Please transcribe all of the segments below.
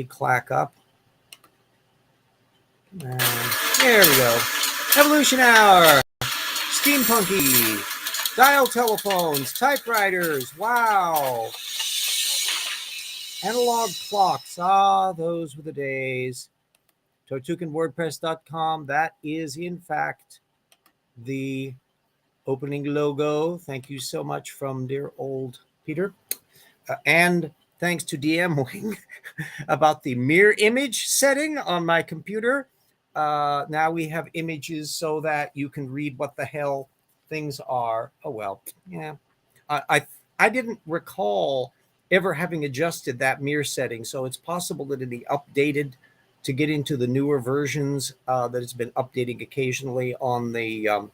clack up. And there we go. Evolution Hour. Steampunky. Dial telephones. Typewriters. Wow. Analog clocks. Ah, those were the days. TortuganWordPress.com. That is, in fact, the opening logo. Thank you so much from dear old Peter. And thanks to DM Wing about the mirror image setting on my computer. Now we have images so that you can read what the hell things are. Oh, well, yeah. I didn't recall ever having adjusted that mirror setting, so it's possible that it'd be updated to get into the newer versions that it's been updating occasionally on the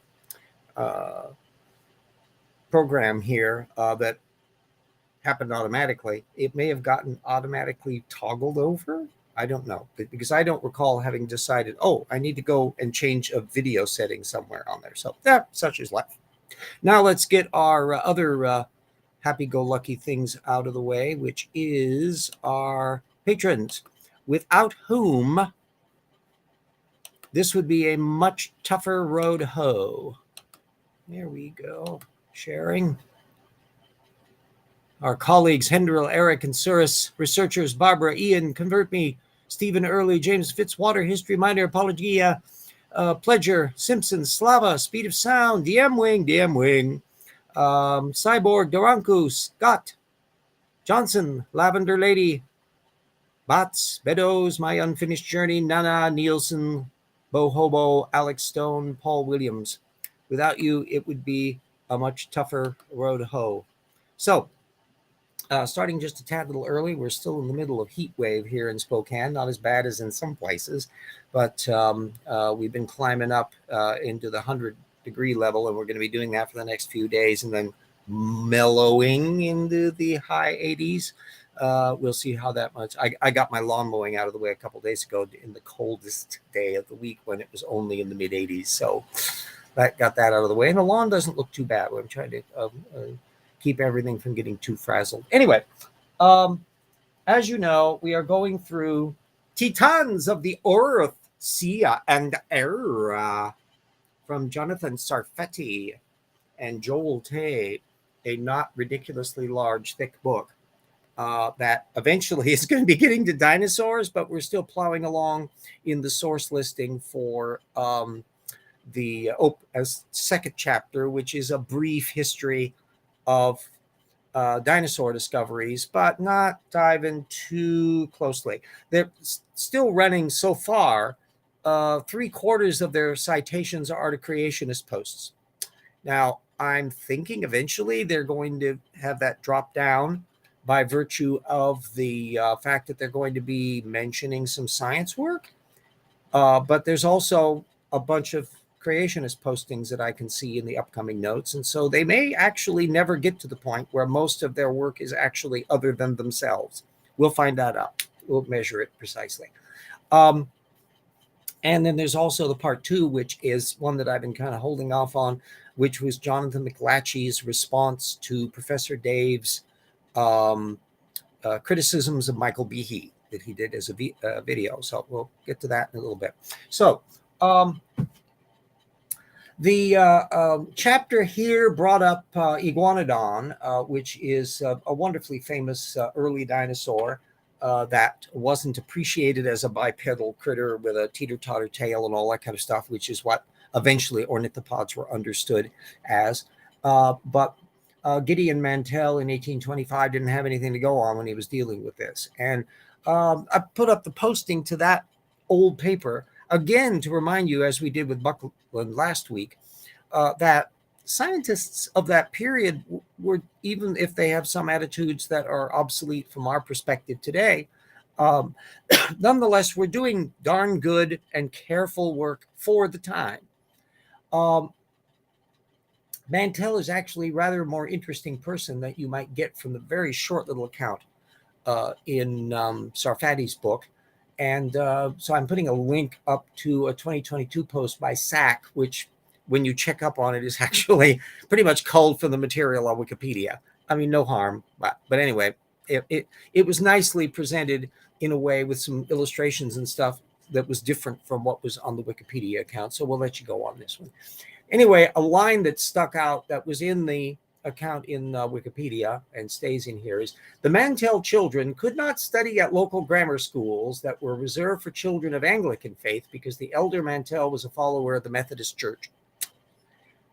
program here that happened automatically. It may have gotten automatically toggled over. I don't know, because I don't recall having decided, oh, I need to go and change a video setting somewhere on there. So yeah, such is life. Now let's get our other happy-go-lucky things out of the way, which is our patrons, without whom this would be a much tougher road hoe. There we go. Sharing. Our colleagues, Hendril, Eric, and Suris, researchers, Barbara, Ian, Convert Me, Stephen Early, James Fitzwater, History Minor, Apologia, Pledger, Simpson, Slava, Speed of Sound, DM Wing, Cyborg, Doranku, Scott, Johnson, Lavender Lady, Bots, Beddoes, My Unfinished Journey, Nana, Nielsen, Bo Hobo, Alex Stone, Paul Williams. Without you, it would be a much tougher road hoe. So, starting just a tad little early, we're still in the middle of heat wave here in Spokane, not as bad as in some places, but we've been climbing up into the 100-degree level, and we're going to be doing that for the next few days, and then mellowing into the high 80s. We'll see how that much. I got my lawn mowing out of the way a couple of days ago in the coldest day of the week when it was only in the mid 80s, so that got that out of the way, and the lawn doesn't look too bad. I'm trying to keep everything from getting too frazzled. Anyway, as you know, we are going through Titans of the Earth, Sia and Era from Jonathan Sarfati and Joel Tay, a not ridiculously large, thick book that eventually is going to be getting to dinosaurs, but we're still plowing along in the source listing for the second chapter, which is a brief history of dinosaur discoveries, but not diving too closely. They're still running so far. 3/4 of their citations are to creationist posts. Now, I'm thinking eventually they're going to have that drop down by virtue of the fact that they're going to be mentioning some science work. But there's also a bunch of creationist postings that I can see in the upcoming notes. And so they may actually never get to the point where most of their work is actually other than themselves. We'll find that out. We'll measure it precisely. And then there's also the part 2, which is one that I've been kind of holding off on, which was Jonathan McLatchie's response to Professor Dave's criticisms of Michael Behe that he did as a video. So we'll get to that in a little bit. So the chapter here brought up Iguanodon, which is a wonderfully famous early dinosaur that wasn't appreciated as a bipedal critter with a teeter-totter tail and all that kind of stuff, which is what eventually ornithopods were understood as. But Gideon Mantell in 1825 didn't have anything to go on when he was dealing with this. And I put up the posting to that old paper, again, to remind you, as we did with Buckland last week, that scientists of that period were, even if they have some attitudes that are obsolete from our perspective today, nonetheless, we're doing darn good and careful work for the time. Mantell is actually rather a more interesting person that you might get from the very short little account in Sarfati's book. And so I'm putting a link up to a 2022 post by SAC, which when you check up on it is actually pretty much culled from the material on Wikipedia. I mean, no harm, but anyway, it was nicely presented in a way with some illustrations and stuff that was different from what was on the Wikipedia account. So we'll let you go on this one. Anyway, a line that stuck out that was in the account in Wikipedia and stays in here is: the Mantell children could not study at local grammar schools that were reserved for children of Anglican faith because the elder Mantell was a follower of the Methodist Church.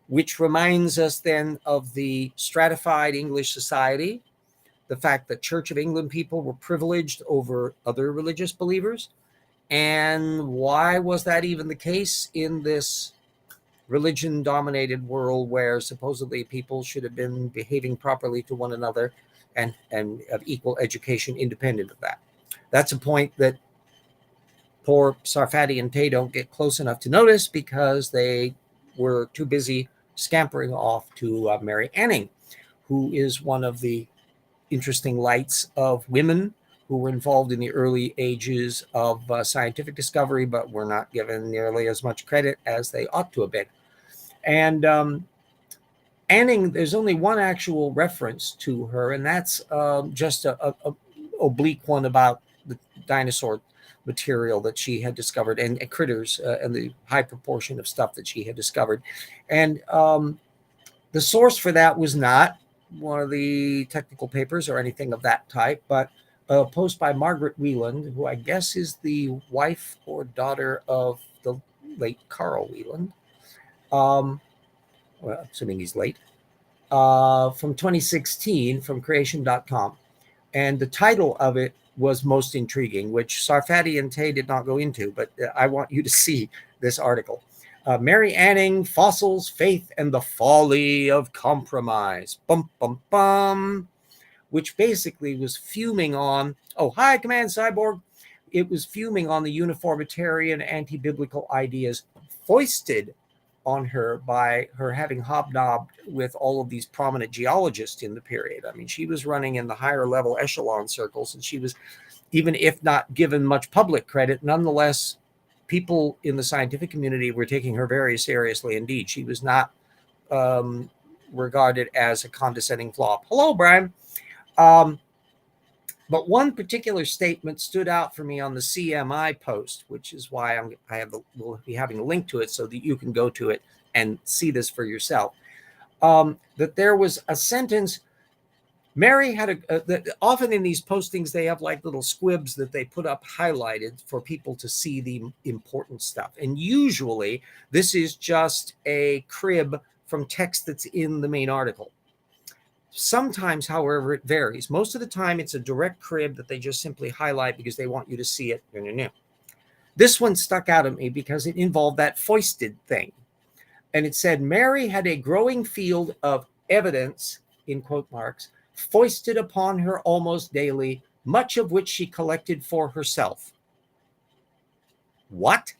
Which reminds us then of the stratified English society, the fact that Church of England people were privileged over other religious believers. And why was that even the case in this religion-dominated world where supposedly people should have been behaving properly to one another and of equal education independent of that? That's a point that poor Sarfati and Tay don't get close enough to notice because they were too busy scampering off to Mary Anning, who is one of the interesting lights of women who were involved in the early ages of scientific discovery, but were not given nearly as much credit as they ought to have been. And Anning, there's only one actual reference to her, and that's just a oblique one about the dinosaur material that she had discovered and critters and the high proportion of stuff that she had discovered. And the source for that was not one of the technical papers or anything of that type, but a post by Margaret Wieland, who I guess is the wife or daughter of the late Carl Wieland. Well, assuming he's late, from 2016 from creation.com. And the title of it was most intriguing, which Sarfati and Tay did not go into, but I want you to see this article. Mary Anning, Fossils, Faith, and the Folly of Compromise. Bum, bum, bum. Which basically was fuming on, oh, hi, Command Cyborg. It was fuming on the uniformitarian anti-biblical ideas foisted on her by her having hobnobbed with all of these prominent geologists in the period. I mean, she was running in the higher level echelon circles, and she was, even if not given much public credit, nonetheless, people in the scientific community were taking her very seriously indeed. She was not regarded as a condescending flop. Hello, Brian. But one particular statement stood out for me on the CMI post, which is why we'll be having a link to it so that you can go to it and see this for yourself. That there was a sentence. Mary had often in these postings, they have like little squibs that they put up highlighted for people to see the important stuff. And usually this is just a crib from text that's in the main article. Sometimes, however, it varies. Most of the time, it's a direct crib that they just simply highlight because they want you to see it. This one stuck out at me because it involved that foisted thing. And it said, Mary had a growing field of evidence, in quote marks, foisted upon her almost daily, much of which she collected for herself. What?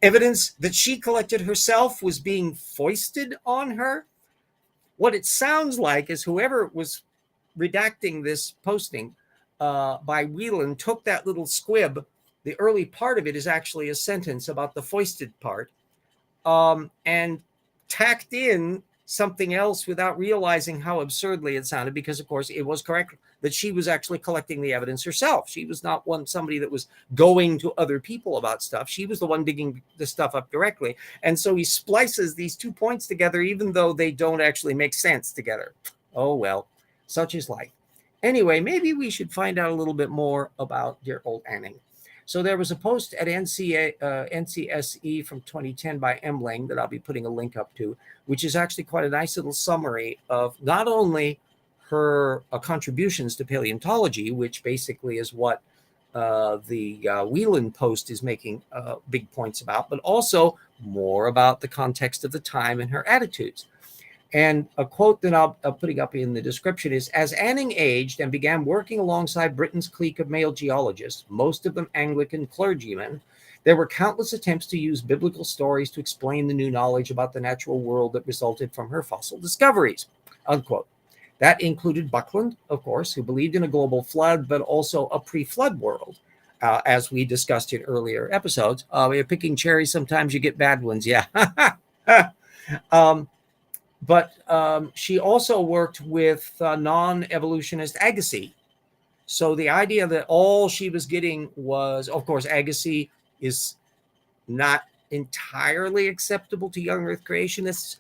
Evidence that she collected herself was being foisted on her? What it sounds like is whoever was redacting this posting by Wieland took that little squib. The early part of it is actually a sentence about the foisted part, and tacked in something else without realizing how absurdly it sounded, because, of course, it was correct that she was actually collecting the evidence herself. She was not somebody that was going to other people about stuff. She was the one digging the stuff up directly. And so he splices these 2 points together, even though they don't actually make sense together. Oh, well, such is life. Anyway, maybe we should find out a little bit more about dear old Anning. So there was a post at NCSE from 2010 by Emling that I'll be putting a link up to, which is actually quite a nice little summary of not only her contributions to paleontology, which basically is what the Wieland post is making big points about, but also more about the context of the time and her attitudes. And a quote that I'm putting up in the description is, as Anning aged and began working alongside Britain's clique of male geologists, most of them Anglican clergymen, there were countless attempts to use biblical stories to explain the new knowledge about the natural world that resulted from her fossil discoveries, unquote. That included Buckland, of course, who believed in a global flood, but also a pre-flood world, as we discussed in earlier episodes. You're picking cherries, sometimes you get bad ones, yeah. But she also worked with non-evolutionist Agassiz. So the idea that all she was getting was, of course, Agassiz is not entirely acceptable to young Earth creationists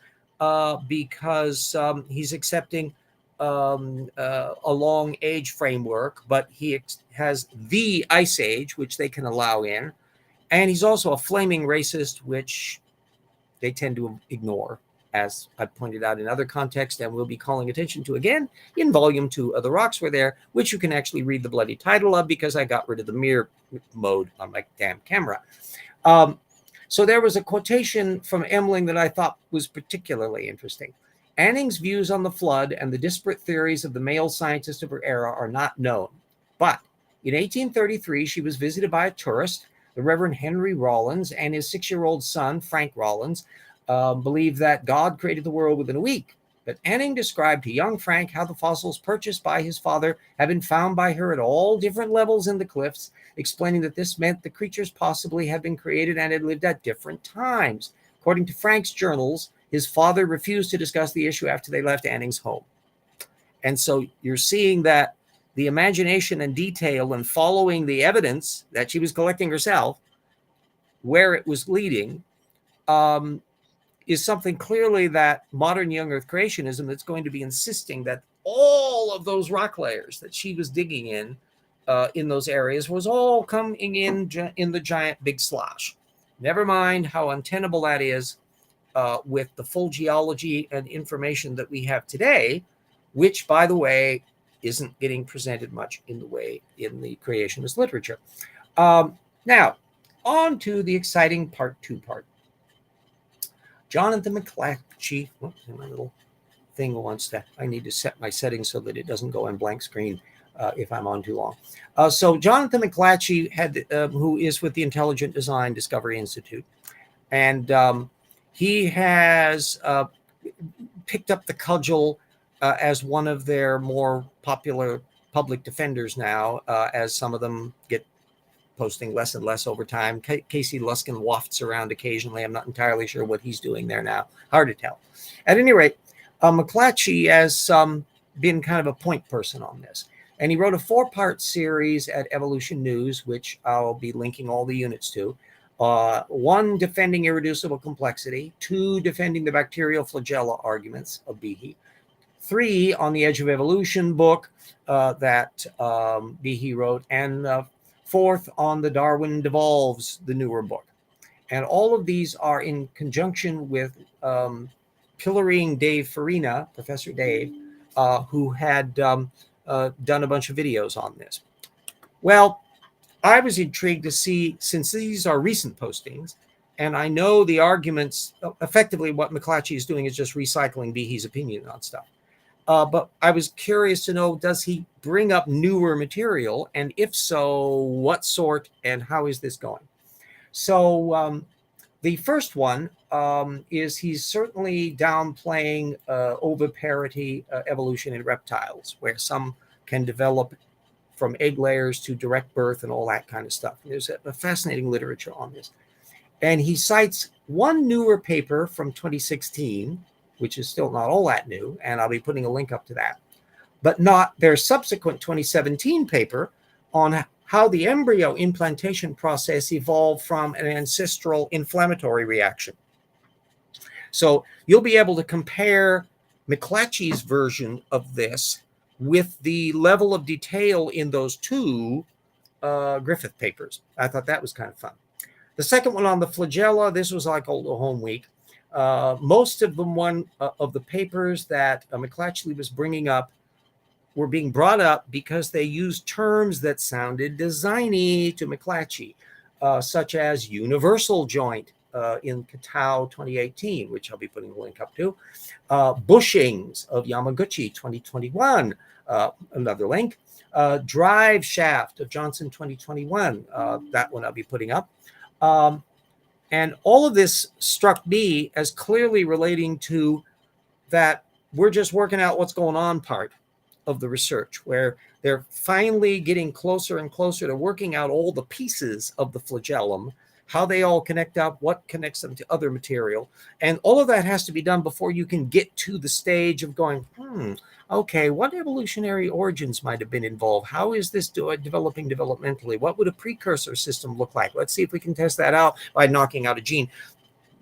because he's accepting a long age framework, but he has the Ice Age, which they can allow in. And he's also a flaming racist, which they tend to ignore, as I pointed out in other contexts, and we'll be calling attention to again in Volume 2 of The Rocks Were There, which you can actually read the bloody title of because I got rid of the mirror mode on my damn camera. So there was a quotation from Emling that I thought was particularly interesting. Anning's views on the flood and the disparate theories of the male scientists of her era are not known. But in 1833, she was visited by a tourist, the Reverend Henry Rawlins, and his 6-year-old son, Frank Rawlins, believed that God created the world within a week. But Anning described to young Frank how the fossils purchased by his father had been found by her at all different levels in the cliffs, explaining that this meant the creatures possibly had been created and had lived at different times. According to Frank's journals, his father refused to discuss the issue after they left Anning's home. And so you're seeing that the imagination and detail and following the evidence that she was collecting herself, where it was leading, is something clearly that modern young Earth creationism that's going to be insisting that all of those rock layers that she was digging in those areas was all coming in the giant big slosh. Never mind how untenable that is with the full geology and information that we have today, which, by the way, isn't getting presented much in the creationist literature. Now, on to the exciting part 2 part. Jonathan McLatchie, my little thing wants that. I need to set my settings so that it doesn't go on blank screen if I'm on too long. So Jonathan McLatchie who is with the Intelligent Design Discovery Institute, and he has picked up the cudgel as one of their more popular public defenders now, as some of them get posting less and less over time. Casey Luskin wafts around occasionally. I'm not entirely sure what he's doing there now. Hard to tell. At any rate, McLatchie has been kind of a point person on this. And he wrote a 4-part series at Evolution News, which I'll be linking all the units to. 1, defending irreducible complexity. 2, defending the bacterial flagella arguments of Behe. 3, on the Edge of Evolution book that Behe wrote. And 4th, on the Darwin Devolves, the newer book. And all of these are in conjunction with pillorying Dave Farina, Professor Dave, who had done a bunch of videos on this. Well, I was intrigued to see, since these are recent postings, and I know the arguments, effectively what McLatchie is doing is just recycling Behe's opinion on stuff. But I was curious to know, does he bring up newer material? And if so, what sort and how is this going? So the first one is he's certainly downplaying oviparity evolution in reptiles, where some can develop from egg layers to direct birth and all that kind of stuff. There's a fascinating literature on this. And he cites one newer paper from 2016, which is still not all that new, and I'll be putting a link up to that, but not their subsequent 2017 paper on how the embryo implantation process evolved from an ancestral inflammatory reaction. So you'll be able to compare McLatchie's version of this with the level of detail in those 2 Griffith papers. I thought that was kind of fun. The second one on the flagella, this was like Old Home Week. Most of them, of the papers that McLatchie was bringing up were being brought up because they used terms that sounded designy to McLatchie, such as universal joint in Katao 2018, which I'll be putting a link up to, bushings of Yamaguchi 2021, another link, drive shaft of Johnson 2021, that one I'll be putting up. And all of this struck me as clearly relating to that we're just working out what's going on part of the research, where they're finally getting closer and closer to working out all the pieces of the flagellum, how they all connect up, what connects them to other material. And all of that has to be done before you can get to the stage of going, okay, what evolutionary origins might have been involved? How is this developing developmentally? What would a precursor system look like? Let's see if we can test that out by knocking out a gene.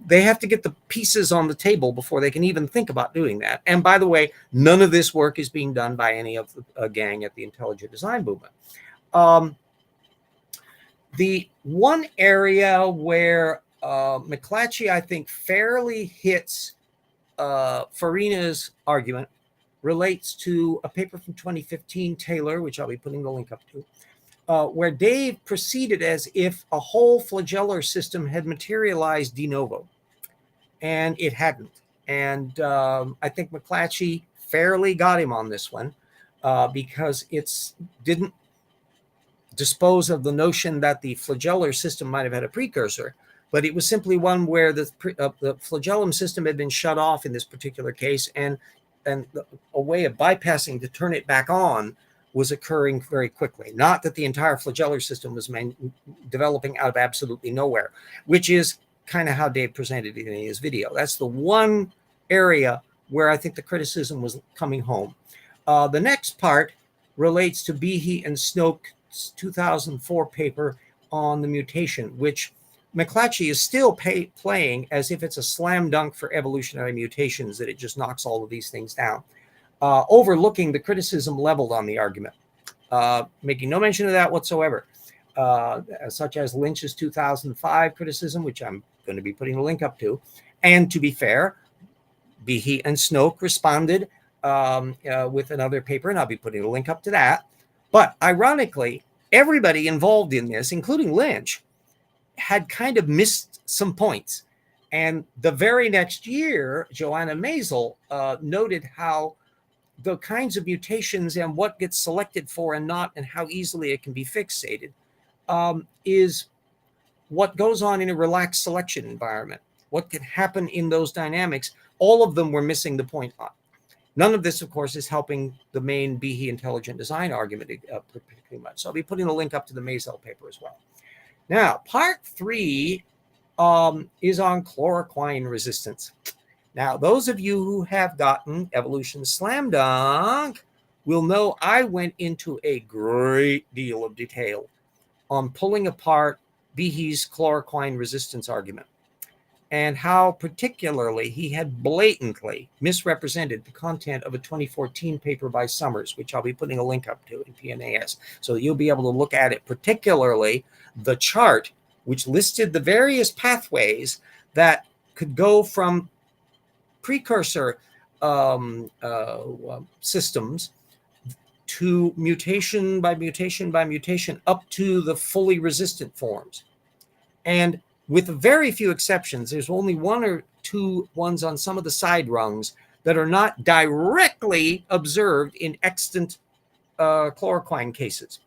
They have to get the pieces on the table before they can even think about doing that. And by the way, none of this work is being done by any of the gang at the Intelligent Design Movement. The one area where McLatchie, I think, fairly hits Farina's argument relates to a paper from 2015, Taylor, which I'll be putting the link up to, where Dave proceeded as if a whole flagellar system had materialized de novo, and it hadn't. And I think McLatchie fairly got him on this one because it didn't dispose of the notion that the flagellar system might have had a precursor, but it was simply one where the flagellum system had been shut off in this particular case, and a way of bypassing to turn it back on was occurring very quickly. Not that the entire flagellar system was developing out of absolutely nowhere, which is kind of how Dave presented it in his video. That's the one area where I think the criticism was coming home. The next part relates to Behe and Snoke's 2004 paper on the mutation, which McLatchie is still playing as if it's a slam dunk for evolutionary mutations, that it just knocks all of these things down, overlooking the criticism leveled on the argument, making no mention of that whatsoever, such as Lynch's 2005 criticism, which I'm going to be putting a link up to. And to be fair, Behe and Snoke responded with another paper, and I'll be putting a link up to that. But ironically, everybody involved in this, including Lynch, had kind of missed some points. And the very next year, Joanna Maisel noted how the kinds of mutations and what gets selected for and not, and how easily it can be fixated, is what goes on in a relaxed selection environment. What can happen in those dynamics? All of them were missing the point on. None of this, of course, is helping the main Behe intelligent design argument particularly much. So I'll be putting a link up to the Maisel paper as well. Now, part 3 is on chloroquine resistance. Now, those of you who have gotten Evolution Slam Dunk will know I went into a great deal of detail on pulling apart Behe's chloroquine resistance argument, and how particularly he had blatantly misrepresented the content of a 2014 paper by Summers, which I'll be putting a link up to in PNAS, so you'll be able to look at it, particularly the chart, which listed the various pathways that could go from precursor systems to mutation by mutation by mutation up to the fully resistant forms. And with very few exceptions, there's only one or two ones on some of the side rungs that are not directly observed in extant chloroquine cases.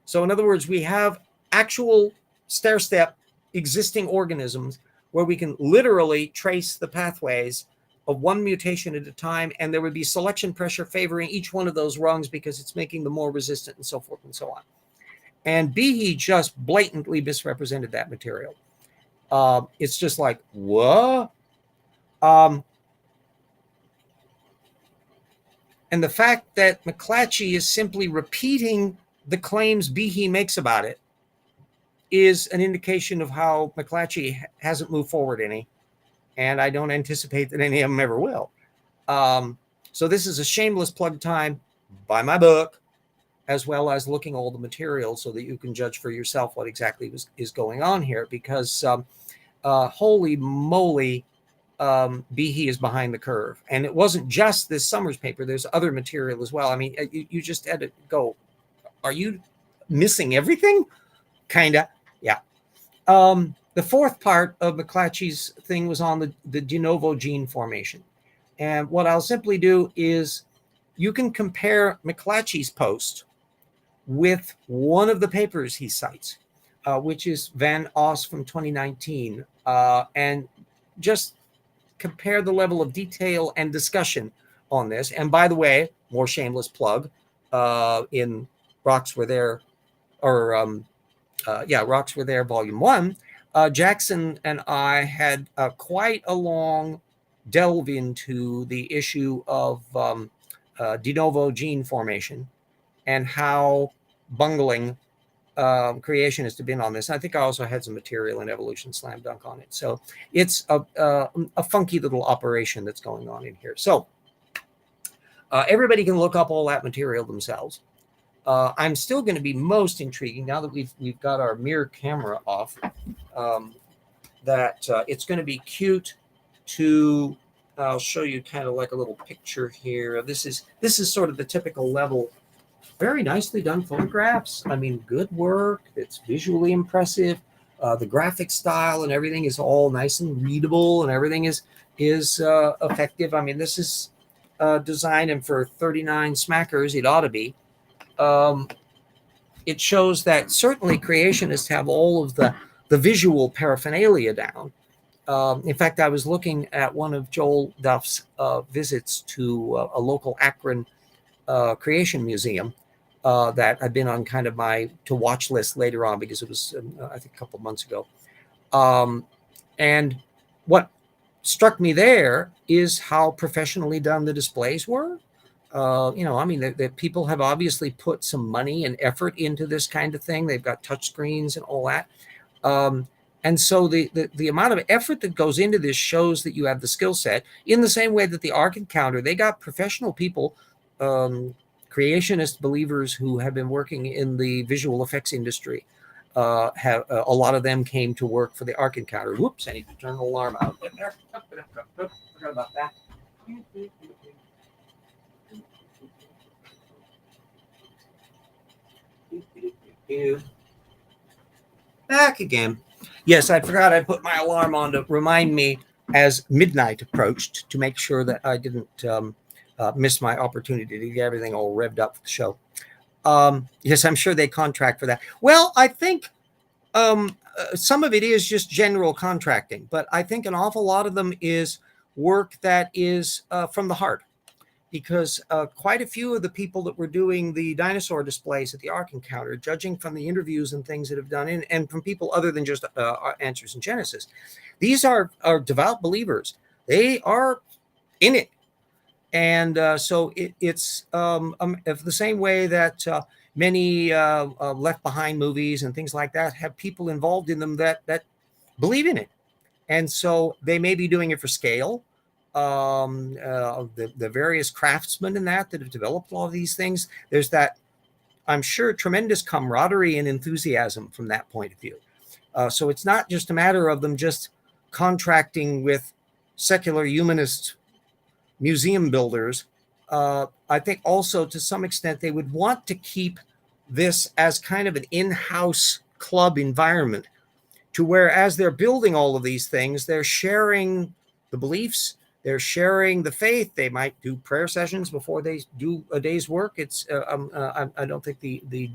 So in other words, we have actual stair-step existing organisms where we can literally trace the pathways of one mutation at a time, and there would be selection pressure favoring each one of those rungs because it's making them more resistant and so forth and so on. And Behe just blatantly misrepresented that material. It's just like, what? And the fact that McLatchie is simply repeating the claims Behe makes about it is an indication of how McLatchie hasn't moved forward any, and I don't anticipate that any of them ever will. So this is a shameless plug time. Buy my book, as well as looking all the material so that you can judge for yourself what exactly is going on here, because holy moly, Behe is behind the curve. And it wasn't just this Summers paper. There's other material as well. I mean, you just had to go, are you missing everything? Kinda, yeah. The fourth part of McLatchie's thing was on the de novo gene formation. And what I'll simply do is you can compare McLatchie's post with one of the papers he cites, which is Van Os from 2019, and just compare the level of detail and discussion on this. And by the way, more shameless plug, in Rocks Were There, or Rocks Were There, Volume 1, Jackson and I had quite a long delve into the issue of de novo gene formation and how bungling creationists have been on this. I think I also had some material in Evolution Slam Dunk on it. So it's a funky little operation that's going on in here. So everybody can look up all that material themselves. I'm still going to be most intriguing now that we've got our mirror camera off. That it's going to be cute to. I'll show you kind of like a little picture here. This is sort of the typical level. Very nicely done photographs. I mean, good work. It's visually impressive. The graphic style and everything is all nice and readable, and everything is effective. I mean, this is designed, and for 39 smackers, it ought to be. It shows that certainly creationists have all of the visual paraphernalia down. In fact, I was looking at one of Joel Duff's visits to a local Akron creation museum that I've been on kind of my to watch list later on, because it was, I think, a couple of months ago. And what struck me there is how professionally done the displays were. I mean, the people have obviously put some money and effort into this kind of thing. They've got touch screens and all that. And so the amount of effort that goes into this shows that you have the skill set, in the same way that the Ark Encounter, they got professional people, creationist believers who have been working in the visual effects industry. Have a lot of them came to work for the Ark Encounter. Whoops, I need to turn the alarm out. Forgot about that. Back again. Yes, I forgot I put my alarm on to remind me as midnight approached, to make sure that I didn't miss my opportunity to get everything all revved up for the show. Yes, I'm sure they contract for that. Well, I think some of it is just general contracting, but I think an awful lot of them is work that is from the heart. Because quite a few of the people that were doing the dinosaur displays at the Ark Encounter, judging from the interviews and things that have done, and from people other than just Answers in Genesis, these are devout believers. They are in it. And so it's the same way that many Left Behind movies and things like that have people involved in them that believe in it. And so they may be doing it for scale. The various craftsmen in that have developed all of these things. There's that, I'm sure, tremendous camaraderie and enthusiasm from that point of view. So it's not just a matter of them just contracting with secular humanist museum builders. I think also to some extent they would want to keep this as kind of an in-house club environment, to where as they're building all of these things, they're sharing the beliefs, they're sharing the faith. They might do prayer sessions before they do a day's work. It's I don't think the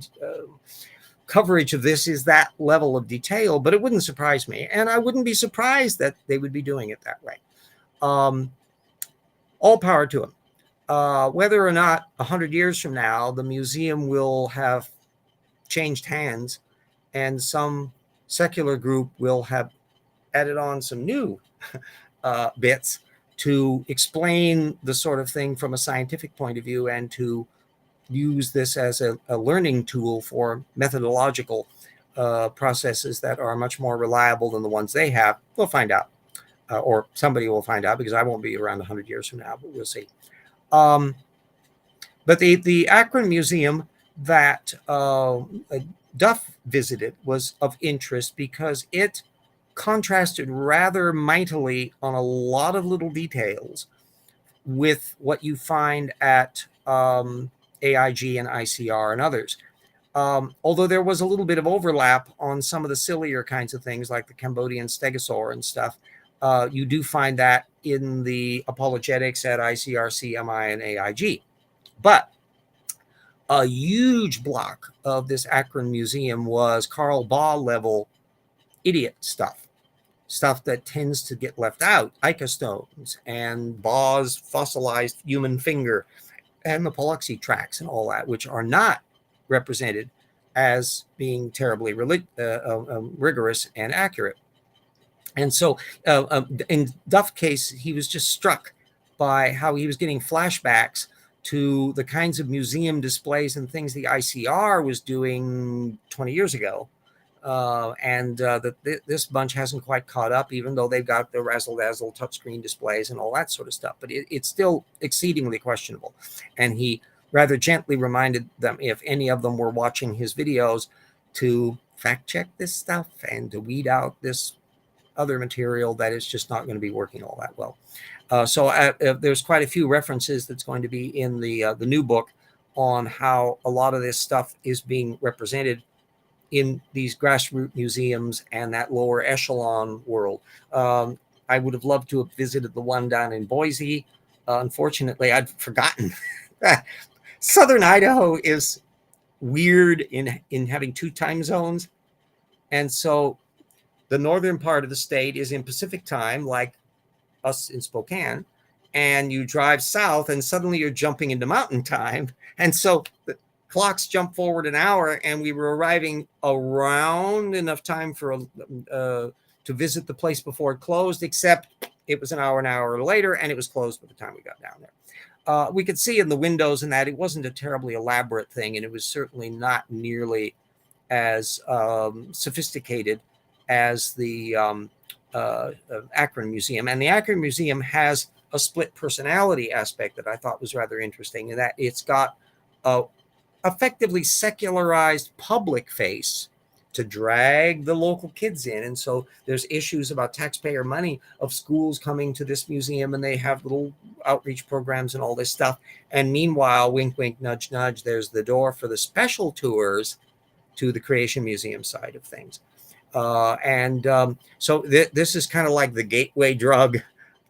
coverage of this is that level of detail, but it wouldn't surprise me, and I wouldn't be surprised that they would be doing it that way. All power to them. Whether or not 100 years from now the museum will have changed hands, and some secular group will have added on some new bits to explain the sort of thing from a scientific point of view, and to use this as a learning tool for methodological processes that are much more reliable than the ones they have. We'll find out, or somebody will find out, because I won't be around 100 years from now, but we'll see. But the Akron Museum that Duff visited was of interest because it contrasted rather mightily on a lot of little details with what you find at AIG and ICR and others. Although there was a little bit of overlap on some of the sillier kinds of things like the Cambodian stegosaur and stuff, you do find that in the apologetics at ICR, CMI, and AIG. But a huge block of this Akron Museum was Carl Baugh level idiot stuff that tends to get left out, Ica stones and Baugh's fossilized human finger and the Paluxy tracks and all that, which are not represented as being terribly rigorous and accurate. And so in Duff's case, he was just struck by how he was getting flashbacks to the kinds of museum displays and things the ICR was doing 20 years ago. This bunch hasn't quite caught up, even though they've got the razzle-dazzle touchscreen displays and all that sort of stuff. But it's still exceedingly questionable. And he rather gently reminded them, if any of them were watching his videos, to fact check this stuff and to weed out this other material that is just not going to be working all that well. There's quite a few references that's going to be in the new book on how a lot of this stuff is being represented in these grassroots museums and that lower echelon world. I would have loved to have visited the one down in Boise. Unfortunately, I'd forgotten. Southern Idaho is weird in having 2 time zones. And so the northern part of the state is in Pacific time, like us in Spokane, and you drive south and suddenly you're jumping into mountain time. And so the clocks jump forward an hour, and we were arriving around enough time for to visit the place before it closed, except it was an hour later, and it was closed by the time we got down there. We could see in the windows and that it wasn't a terribly elaborate thing, and it was certainly not nearly as sophisticated as the Akron Museum. And the Akron Museum has a split personality aspect that I thought was rather interesting, in that it's got a effectively secularized public face to drag the local kids in. And so there's issues about taxpayer money of schools coming to this museum, and they have little outreach programs and all this stuff. And meanwhile, wink, wink, nudge, nudge, there's the door for the special tours to the Creation Museum side of things. So this is kind of like the gateway drug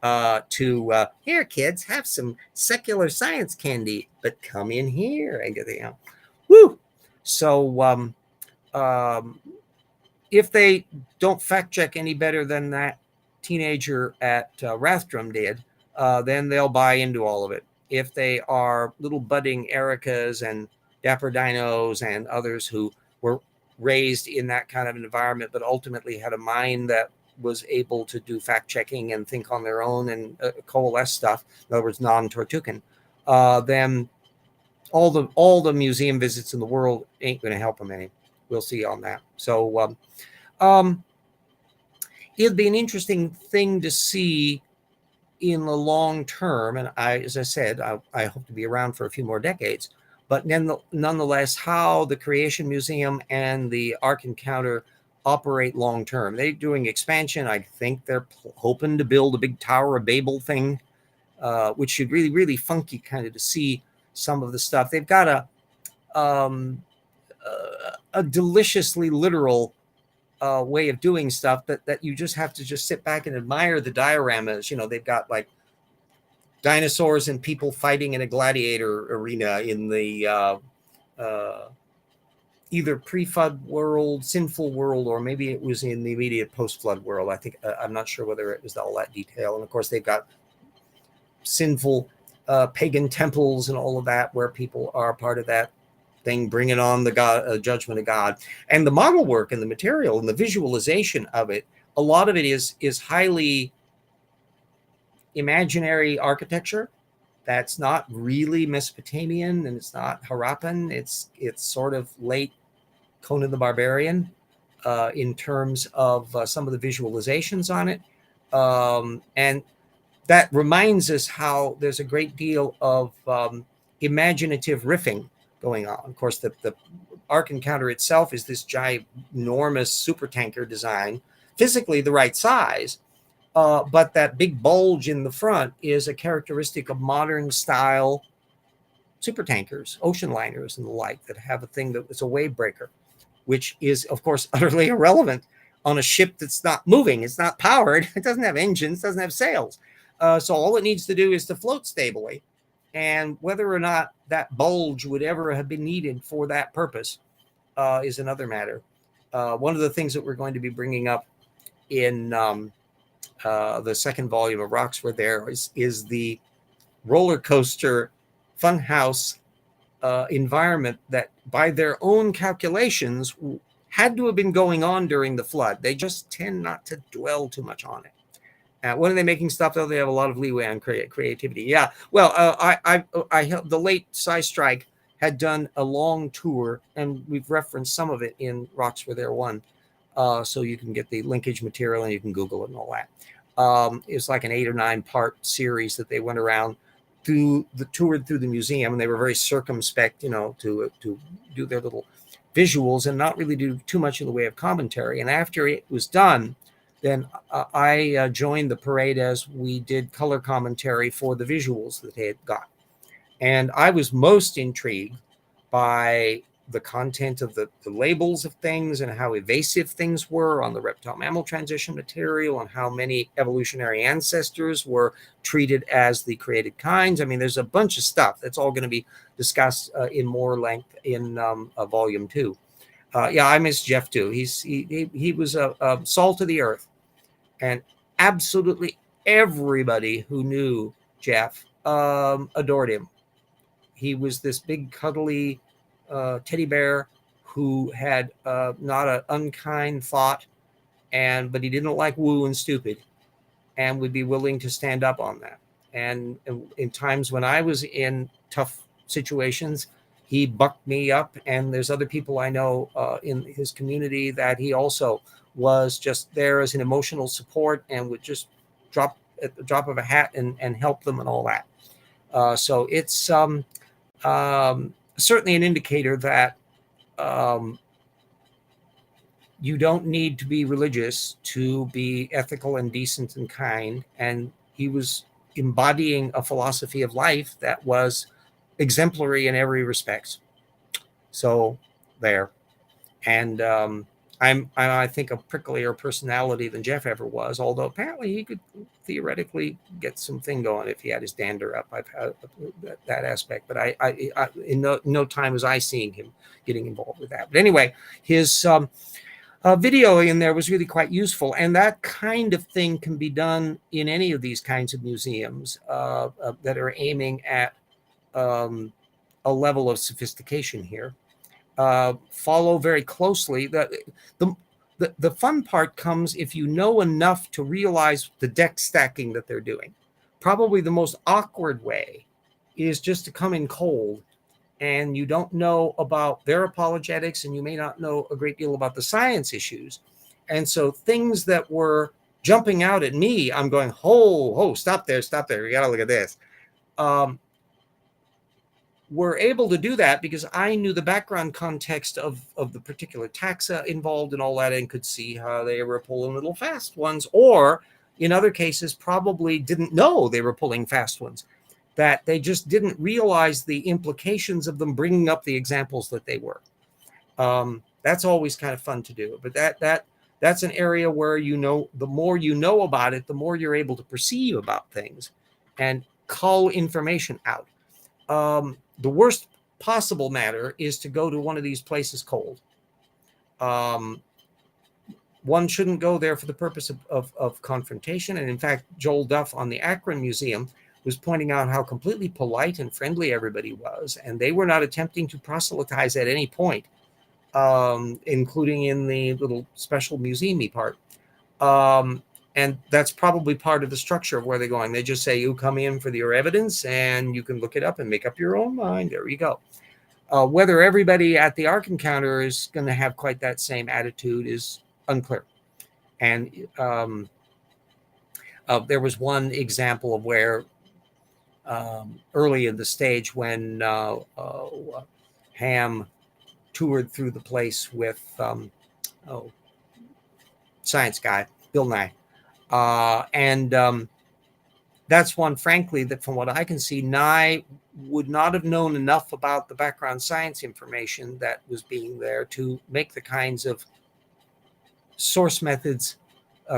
to here, kids, have some secular science candy, but come in here and get the woo. So if they don't fact check any better than that teenager at Rathdrum did, then they'll buy into all of it. If they are little budding Ericas and Dapper Dinos and others who were raised in that kind of an environment, but ultimately had a mind that was able to do fact checking and think on their own and coalesce stuff, in other words, non-Tortucan, then all the museum visits in the world ain't going to help them any. We'll see on that. So it'd be an interesting thing to see in the long term. And as I said, I hope to be around for a few more decades. But nonetheless, how the Creation Museum and the Ark Encounter operate long term. They're doing expansion. I think they're hoping to build a big Tower of Babel thing, which should really, really funky kind of to see some of the stuff. They've got a deliciously literal way of doing stuff that you just have to just sit back and admire the dioramas. You know, they've got like dinosaurs and people fighting in a gladiator arena in the either pre-flood world, sinful world, or maybe it was in the immediate post-flood world. I think I'm not sure whether it was all that detail. And of course, they've got sinful pagan temples and all of that, where people are part of that thing, bringing on the judgment of God. And the model work and the material and the visualization of it, a lot of it is highly imaginary architecture that's not really Mesopotamian, and it's not Harappan. It's sort of late Conan the Barbarian in terms of some of the visualizations on it. And that reminds us how there's a great deal of imaginative riffing going on. Of course, the Ark Encounter itself is this ginormous super tanker design, physically the right size, but that big bulge in the front is a characteristic of modern style super tankers, ocean liners and the like, that have a thing that is a wave breaker, which is, of course, utterly irrelevant on a ship that's not moving. It's not powered. It doesn't have engines, doesn't have sails. So all it needs to do is to float stably. And whether or not that bulge would ever have been needed for that purpose is another matter. One of the things that we're going to be bringing up in the second volume of Roxford there is the roller coaster funhouse environment that, by their own calculations, had to have been going on during the flood. They just tend not to dwell too much on it. When are they making stuff, though? They have a lot of leeway on creativity. Yeah. Well, I the late Cy Strike had done a long tour, and we've referenced some of it in Rocks Were There One. So you can get the linkage material and you can Google it and all that. It's like an 8 or 9 part series that they went around through the toured through the museum, and they were very circumspect, to do their little visuals and not really do too much in the way of commentary. And after it was done, then I joined the parade as we did color commentary for the visuals that they had got. And I was most intrigued by the content of the labels of things and how evasive things were on the reptile mammal transition material, and how many evolutionary ancestors were treated as the created kinds. I mean, there's a bunch of stuff that's all going to be discussed in more length in volume 2. Yeah, I miss Jeff too. He was a salt of the earth, and absolutely everybody who knew Jeff adored him. He was this big cuddly teddy bear who had not an unkind thought, but he didn't like woo and stupid, and would be willing to stand up on that. And in times when I was in tough situations, he bucked me up. And there's other people I know in his community that he also was just there as an emotional support, and would just drop at the drop of a hat and help them and all that. So it's certainly an indicator that you don't need to be religious to be ethical and decent and kind. And he was embodying a philosophy of life that was exemplary in every respect. So there. And I think a pricklier personality than Jeff ever was, although apparently he could theoretically get something going if he had his dander up. I've had that aspect, but I in no time was I seeing him getting involved with that. But anyway, his video in there was really quite useful, and that kind of thing can be done in any of these kinds of museums that are aiming at a level of sophistication here. Follow very closely. The fun part comes if you know enough to realize the deck stacking that they're doing. Probably the most awkward way is just to come in cold, and you don't know about their apologetics, and you may not know a great deal about the science issues. And so things that were jumping out at me, I'm going, stop there. You got to look at this. Were able to do that because I knew the background context of the particular taxa involved and all that, and could see how they were pulling little fast ones, or in other cases probably didn't know they were pulling fast ones, that they just didn't realize the implications of them bringing up the examples that they were. That's always kind of fun to do, but that's an area where, the more you know about it, the more you're able to perceive about things and cull information out. The worst possible matter is to go to one of these places cold. One shouldn't go there for the purpose of confrontation. And in fact, Joel Duff on the Akron Museum was pointing out how completely polite and friendly everybody was. And they were not attempting to proselytize at any point, including in the little special museum-y part. And that's probably part of the structure of where they're going. They just say, you come in for your evidence and you can look it up and make up your own mind. There you go. Whether everybody at the Ark Encounter is going to have quite that same attitude is unclear. And there was one example of where early in the stage when Ham toured through the place with science guy, Bill Nye. That's one, frankly, that from what I can see, Nye would not have known enough about the background science information that was being there to make the kinds of source methods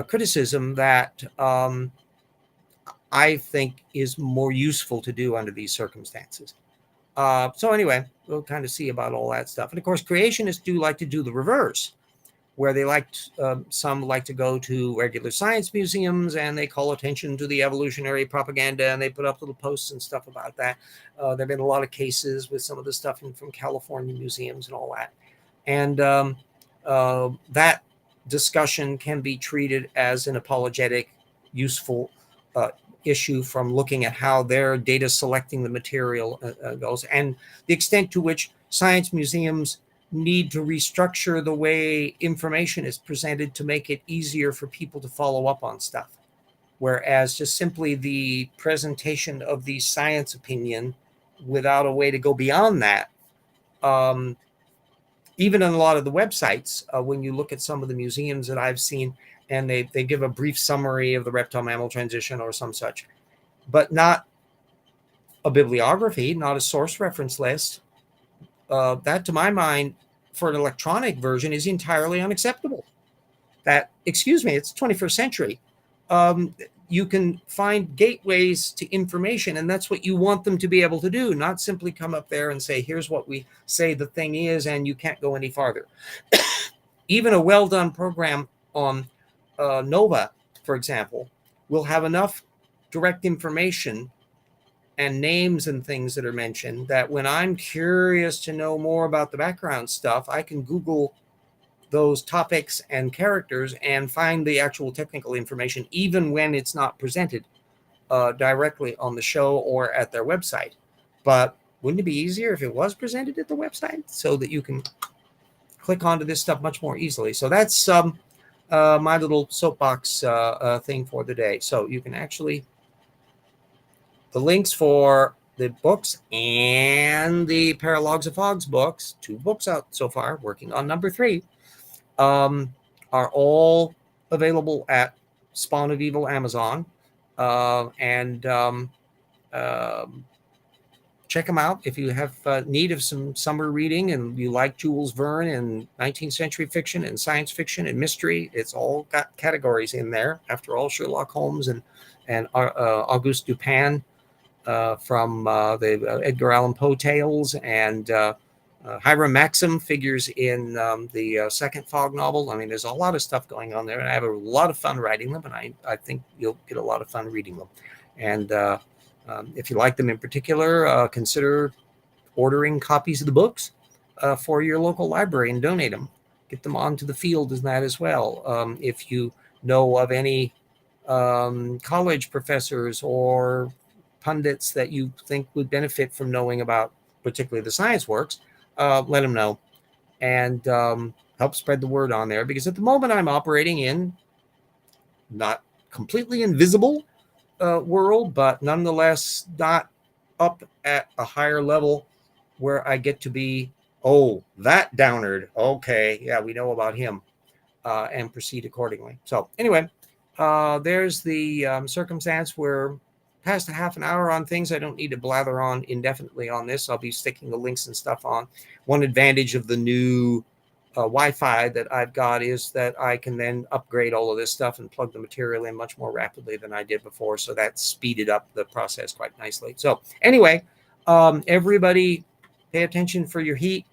criticism that I think is more useful to do under these circumstances. So anyway, we'll kind of see about all that stuff. And of course, creationists do like to do the reverse, where they some like to go to regular science museums and they call attention to the evolutionary propaganda, and they put up little posts and stuff about that. There have been a lot of cases with some of the stuff from California museums and all that. And that discussion can be treated as an apologetic, useful issue from looking at how their data selecting the material goes, and the extent to which science museums need to restructure the way information is presented to make it easier for people to follow up on stuff. Whereas just simply the presentation of the science opinion without a way to go beyond that, even on a lot of the websites, when you look at some of the museums that I've seen, and they give a brief summary of the reptile mammal transition or some such, but not a bibliography, not a source reference list. That, to my mind, for an electronic version is entirely unacceptable. That, excuse me, it's 21st century. You can find gateways to information, and that's what you want them to be able to do, not simply come up there and say, here's what we say the thing is, and you can't go any farther. Even a well-done program on Nova, for example, will have enough direct information and names and things that are mentioned that when I'm curious to know more about the background stuff, I can Google those topics and characters and find the actual technical information, even when it's not presented directly on the show or at their website. But wouldn't it be easier if it was presented at the website so that you can click onto this stuff much more easily? So that's my little soapbox thing for the day. So you can actually, the links for the books and the Paralogs of Fogs books, 2 books out so far, working on number 3, are all available at Spawn of Evil Amazon. Check them out if you have need of some summer reading and you like Jules Verne and 19th century fiction and science fiction and mystery. It's all got categories in there. After all, Sherlock Holmes and Auguste Dupin from the Edgar Allan Poe tales, and Hiram Maxim figures in the second Fog novel. I mean, there's a lot of stuff going on there, and I have a lot of fun writing them, and I think you'll get a lot of fun reading them. And if you like them in particular, consider ordering copies of the books for your local library and donate them. Get them onto the field as that as well. If you know of any college professors or pundits that you think would benefit from knowing about particularly the science works, let them know and help spread the word on there, because at the moment I'm operating in not completely invisible world, but nonetheless not up at a higher level where I get to be, oh, that Downard, okay, yeah, we know about him, and proceed accordingly. So anyway, there's the circumstance. We're past a half an hour on things. I don't need to blather on indefinitely on this. I'll be sticking the links and stuff on. One advantage of the new Wi-Fi that I've got is that I can then upgrade all of this stuff and plug the material in much more rapidly than I did before. So that speeded up the process quite nicely. So anyway, everybody pay attention for your heat.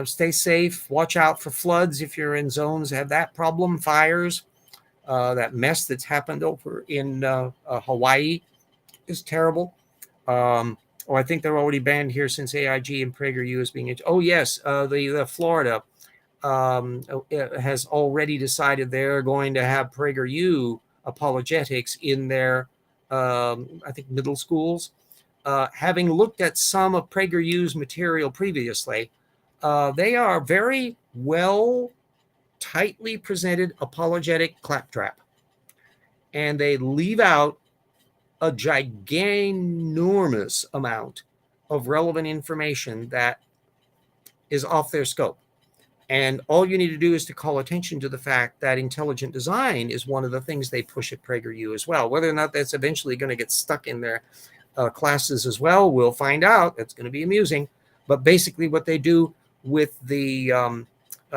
Stay safe. Watch out for floods if you're in zones that have that problem. Fires. That mess that's happened over in Hawaii is terrible. I think they're already banned here since AIG and PragerU is being. Oh yes, the Florida has already decided they're going to have PragerU apologetics in their, I think, middle schools. Having looked at some of PragerU's material previously, they are very well tightly presented apologetic claptrap, and they leave out a giganormous amount of relevant information that is off their scope. And all you need to do is to call attention to the fact that intelligent design is one of the things they push at PragerU as well. Whether or not that's eventually going to get stuck in their classes as well, we'll find out. That's going to be amusing. But basically what they do with the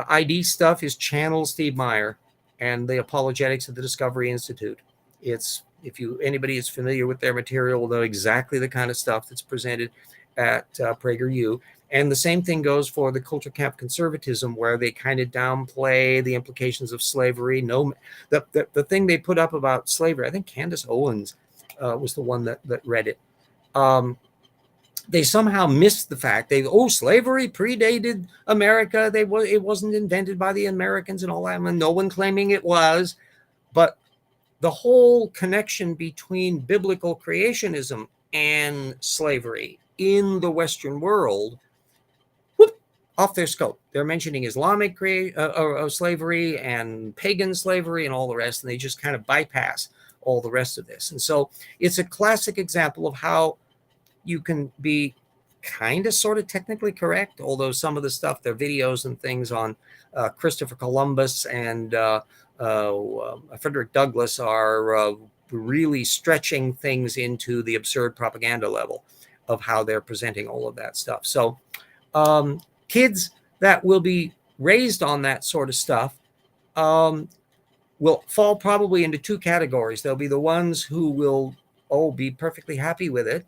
ID stuff is channel Steve Meyer and the apologetics of the Discovery Institute. It's, if anybody is familiar with their material will know exactly the kind of stuff that's presented at PragerU. And the same thing goes for the culture camp conservatism, where they kind of downplay the implications of slavery. The thing they put up about slavery, I think Candace Owens was the one that read it. they somehow missed the fact slavery predated America. It wasn't invented by the Americans and all that. And no one claiming it was, but the whole connection between biblical creationism and slavery in the Western world, whoop, off their scope. They're mentioning Islamic slavery and pagan slavery and all the rest, and they just kind of bypass all the rest of this. And so it's a classic example of how you can be kind of sort of technically correct, although some of the stuff, their videos and things on Christopher Columbus and Frederick Douglass are really stretching things into the absurd propaganda level of how they're presenting all of that stuff. So kids that will be raised on that sort of stuff will fall probably into two categories. There'll be the ones who will be perfectly happy with it,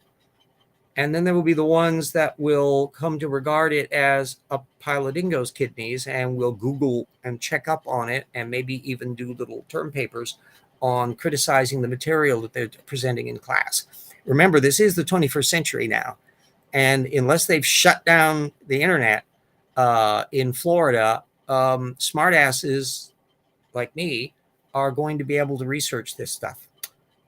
and then there will be the ones that will come to regard it as a pile of dingo's kidneys and will Google and check up on it and maybe even do little term papers on criticizing the material that they're presenting in class. Remember, this is the 21st century now. And unless they've shut down the internet in Florida, smartasses like me are going to be able to research this stuff.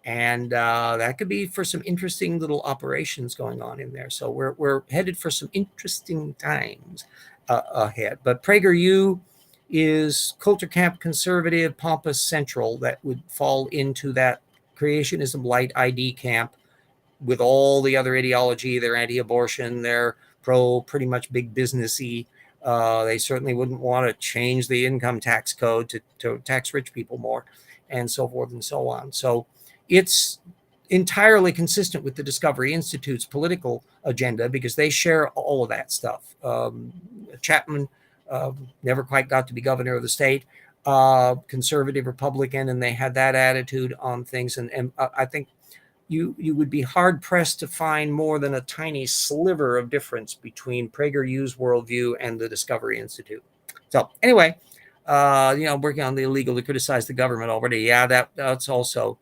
And that could be for some interesting little operations going on in there. So we're headed for some interesting times ahead. But PragerU is culture camp conservative, pompous central that would fall into that creationism light ID camp with all the other ideology. They're anti-abortion. They're pro pretty much big businessy. They certainly wouldn't want to change the income tax code to tax rich people more, and so forth and so on. So it's entirely consistent with the Discovery Institute's political agenda because they share all of that stuff. Chapman never quite got to be governor of the state, conservative Republican, and they had that attitude on things. And I think you would be hard pressed to find more than a tiny sliver of difference between PragerU's worldview and the Discovery Institute. So anyway, working on the illegal to criticize the government already. Yeah, that's also.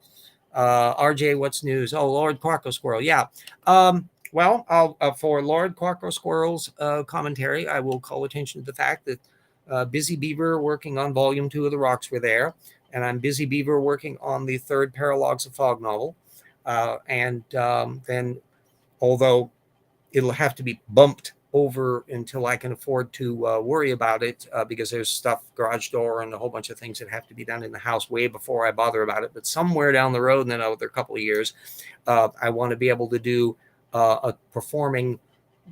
RJ, what's news? Oh, Lord Quacko Squirrel. Yeah. Well, for Lord Quacko Squirrel's commentary, I will call attention to the fact that Busy Beaver working on volume 2 of The Rocks Were There, and I'm Busy Beaver working on the third Paralogs of Fog novel. Then, although it'll have to be bumped over until I can afford to worry about it because there's stuff, garage door and a whole bunch of things that have to be done in the house way before I bother about it. But somewhere down the road in another couple of years, I want to be able to do a performing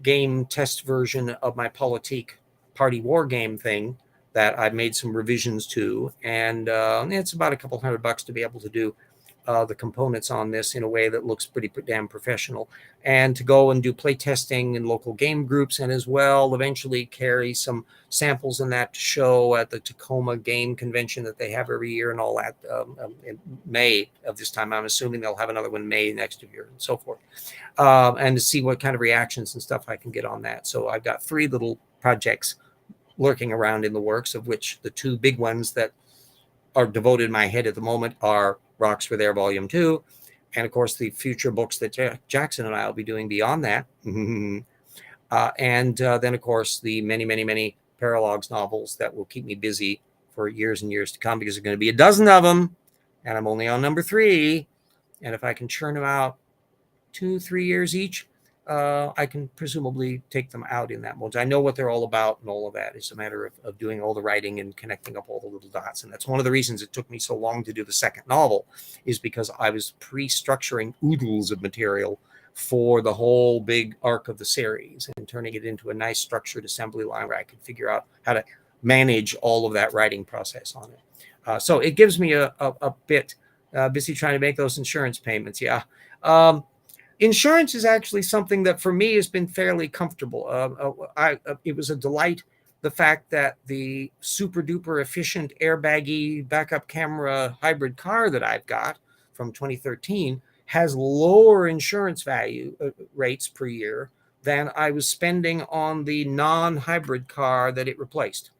game test version of my Politique party war game thing that I've made some revisions to. And it's about a couple $100 to be able to do the components on this in a way that looks pretty damn professional, and to go and do play testing in local game groups, and as well eventually carry some samples in that to show at the Tacoma Game Convention that they have every year and all that in May of this time. I'm assuming they'll have another one May next year and so forth, and to see what kind of reactions and stuff I can get on that. So I've got 3 little projects lurking around in the works, of which the 2 big ones that are devoted in my head at the moment are Rocks Were There Volume 2, and of course the future books that Jackson and I will be doing beyond that. And then of course the many Paralogs novels that will keep me busy for years and years to come, because there's going to be a dozen of them, and I'm only on number 3. And if I can churn them out 2-3 years each, I can presumably take them out in that mode. I know what they're all about and all of that. It's a matter of doing all the writing and connecting up all the little dots. And that's one of the reasons it took me so long to do the second novel, is because I was pre-structuring oodles of material for the whole big arc of the series and turning it into a nice structured assembly line where I could figure out how to manage all of that writing process on it. So it gives me a bit busy trying to make those insurance payments. Yeah. Insurance is actually something that for me has been fairly comfortable. It was a delight, the fact that the super duper efficient airbaggy backup camera hybrid car that I've got from 2013 has lower insurance value rates per year than I was spending on the non-hybrid car that it replaced.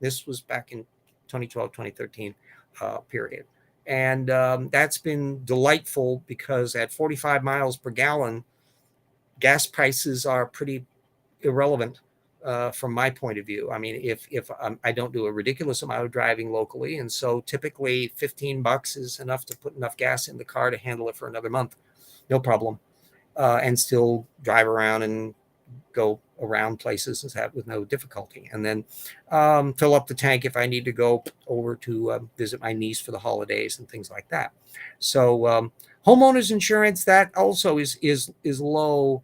This was back in 2012, 2013 period. And that's been delightful, because at 45 miles per gallon, gas prices are pretty irrelevant from my point of view. I mean, if I don't do a ridiculous amount of driving locally, and so typically $15 is enough to put enough gas in the car to handle it for another month, no problem, and still drive around and go around places and have with no difficulty, and then fill up the tank if I need to go over to visit my niece for the holidays and things like that. So homeowners insurance, that also is low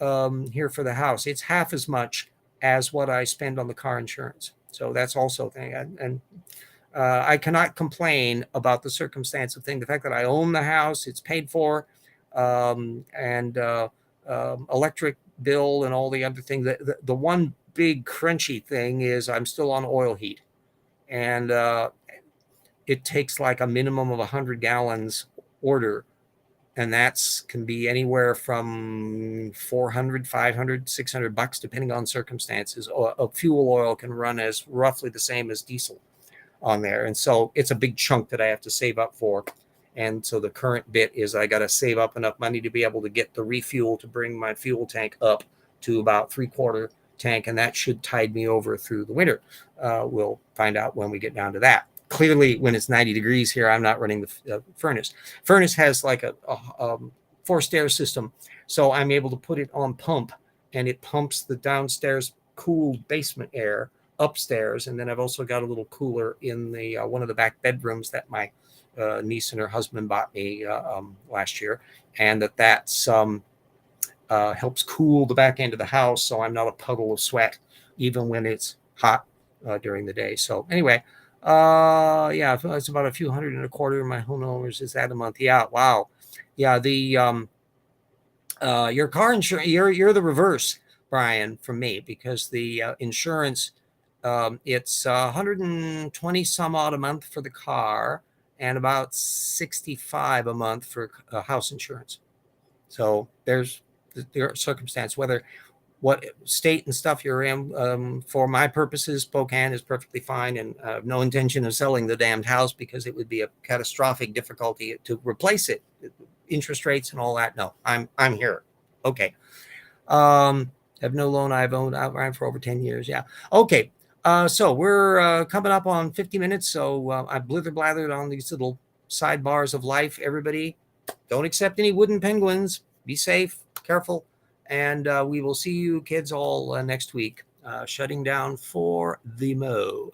here for the house. It's half as much as what I spend on the car insurance. So that's also a thing. And I cannot complain about the circumstance of thing. The fact that I own the house, it's paid for, and electric bill and all the other things. The one big crunchy thing is I'm still on oil heat, and it takes like a minimum of 100 gallons order, and that's can be anywhere from 400, 500, 600 bucks depending on circumstances. A fuel oil can run as roughly the same as diesel on there, and so it's a big chunk that I have to save up for. And so the current bit is I got to save up enough money to be able to get the refuel to bring my fuel tank up to about 3/4 tank, and that should tide me over through the winter. We'll find out when we get down to that. Clearly, when it's 90 degrees here, I'm not running the furnace. Furnace has like a forced air system, so I'm able to put it on pump, and it pumps the downstairs cooled basement air upstairs. And then I've also got a little cooler in the one of the back bedrooms that my niece and her husband bought me last year, and that's helps cool the back end of the house, so I'm not a puddle of sweat even when it's hot during the day. So anyway, yeah, it's about a few hundred and a quarter in my homeowners is that a month. Yeah, wow. Yeah, the your car insurance, you're the reverse, Brian, from me, because the insurance, it's 120 some odd a month for the car and about 65 a month for house insurance. So there's the circumstance, whether what state and stuff you're in. For my purposes, Spokane is perfectly fine, and I have no intention of selling the damned house because it would be a catastrophic difficulty to replace it. Interest rates and all that. No, I'm here. Okay. Have no loan. I've owned outright for over 10 years. Yeah. Okay. So we're coming up on 50 minutes. So I blathered on these little sidebars of life. Everybody, don't accept any wooden penguins. Be safe, careful. And we will see you kids all next week. Shutting down for the Mo.